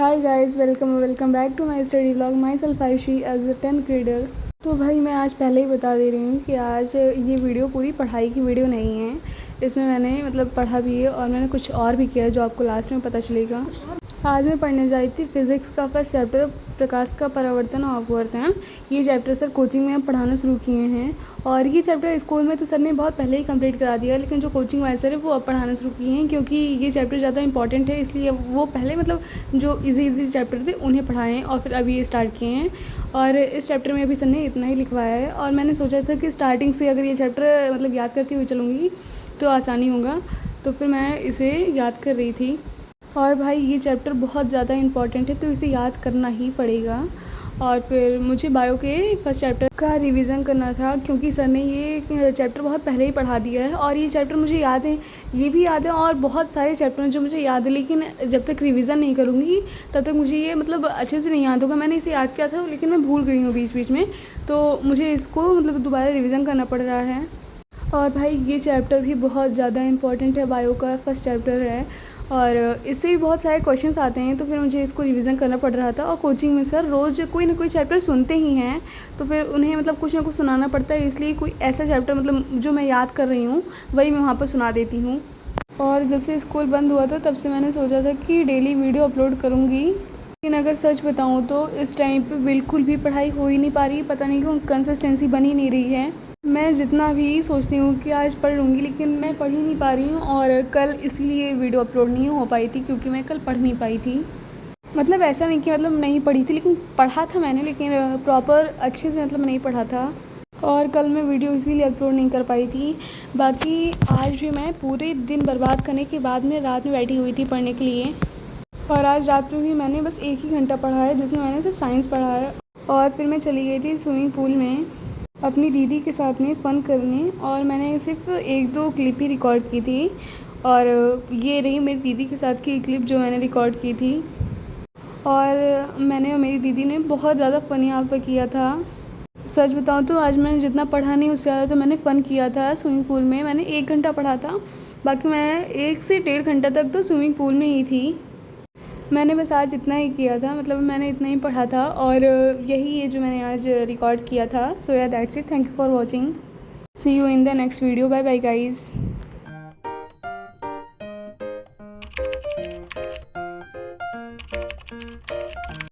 Hi guys, welcome back to my study vlog. Myself Ayushi as a 10th grader. तो भाई मैं आज पहले ही बता दे रही हूँ कि आज ये वीडियो पूरी पढ़ाई की वीडियो नहीं है। इसमें मैंने पढ़ा भी है और मैंने कुछ और भी किया है जो आपको लास्ट में पता चलेगा। आज मैं पढ़ने जा रही थी फिज़िक्स का फर्स्ट चैप्टर, प्रकाश का परावर्तन और अपवर्तन। ये चैप्टर सर कोचिंग में अब पढ़ाना शुरू किए हैं और ये चैप्टर स्कूल में तो सर ने बहुत पहले ही कंप्लीट करा दिया, लेकिन जो कोचिंग वाले सर है वो अब पढ़ाना शुरू किए हैं क्योंकि ये चैप्टर ज़्यादा इंपॉर्टेंट है, इसलिए वो पहले जो इजी चैप्टर थे उन्हें पढ़ाएँ और फिर अभी ये स्टार्ट किए हैं। और इस चैप्टर में अभी सर ने इतना ही लिखवाया है और मैंने सोचा था कि स्टार्टिंग से अगर ये चैप्टर याद करती हुई चलूँगी तो आसानी होगा, तो फिर मैं इसे याद कर रही थी। और भाई ये चैप्टर बहुत ज़्यादा इम्पॉर्टेंट है तो इसे याद करना ही पड़ेगा। और फिर मुझे बायो के फर्स्ट चैप्टर का रिवीज़न करना था क्योंकि सर ने ये चैप्टर बहुत पहले ही पढ़ा दिया है और ये चैप्टर मुझे याद है, ये भी याद है और बहुत सारे चैप्टर हैं जो मुझे याद है, लेकिन जब तक रिवीज़न नहीं करूँगी तब तक मुझे ये अच्छे से नहीं याद होगा। मैंने इसे याद किया था लेकिन मैं भूल गई हूँ बीच बीच में, तो मुझे इसको दोबारा रिवीज़न करना पड़ रहा है। और भाई ये चैप्टर भी बहुत ज़्यादा इम्पॉर्टेंट है, बायो का फर्स्ट चैप्टर है और इससे भी बहुत सारे क्वेश्चंस आते हैं, तो फिर मुझे इसको रिवीज़न करना पड़ रहा था। और कोचिंग में सर रोज़ कोई ना कोई चैप्टर सुनते ही हैं, तो फिर उन्हें कुछ ना कुछ सुनाना पड़ता है, इसलिए कोई ऐसा चैप्टर जो मैं याद कर रही हूँ वही मैं वहाँ पर सुना देती हूँ। और जब से स्कूल बंद हुआ था तब से मैंने सोचा था कि डेली वीडियो अपलोड करूँगी, लेकिन अगर सच बताऊँ तो इस टाइम पे बिल्कुल भी पढ़ाई हो ही नहीं पा रही। पता नहीं क्यों कंसिस्टेंसी बन ही नहीं रही है। मैं जितना भी सोचती हूँ कि आज पढ़ लूँगी लेकिन मैं पढ़ ही नहीं पा रही हूँ और कल इसलिए वीडियो अपलोड नहीं हो पाई थी क्योंकि मैं कल पढ़ नहीं पाई थी। ऐसा नहीं कि नहीं पढ़ी थी, लेकिन पढ़ा था मैंने, लेकिन प्रॉपर अच्छे से नहीं पढ़ा था और कल मैं वीडियो इसीलिए अपलोड नहीं कर पाई थी। बाकी आज भी मैं पूरे दिन बर्बाद करने के बाद में रात में बैठी हुई थी पढ़ने के लिए और आज रात में भी मैंने बस 1 ही घंटा पढ़ा है जिसमें मैंने सिर्फ साइंस पढ़ा है। और फिर मैं चली गई थी स्विमिंग पूल में अपनी दीदी के साथ में फ़न करने और मैंने सिर्फ 1-2 क्लिप ही रिकॉर्ड की थी और ये रही मेरी दीदी के साथ की क्लिप जो मैंने रिकॉर्ड की थी। और मैंने और मेरी दीदी ने बहुत ज़्यादा फ़न यहाँ पर किया था। सच बताऊँ तो आज मैंने जितना पढ़ा नहीं उससे ज़्यादा तो मैंने फ़न किया था स्विमिंग पूल में। मैंने 1 घंटा पढ़ा था, बाकी मैं 1 से 1.5 घंटा तक तो स्विमिंग पूल में ही थी। मैंने बस आज इतना ही किया था, मैंने इतना ही पढ़ा था और यही है जो मैंने आज रिकॉर्ड किया था। So yeah that's it, thank you for watching, see you in the next video, bye bye guys.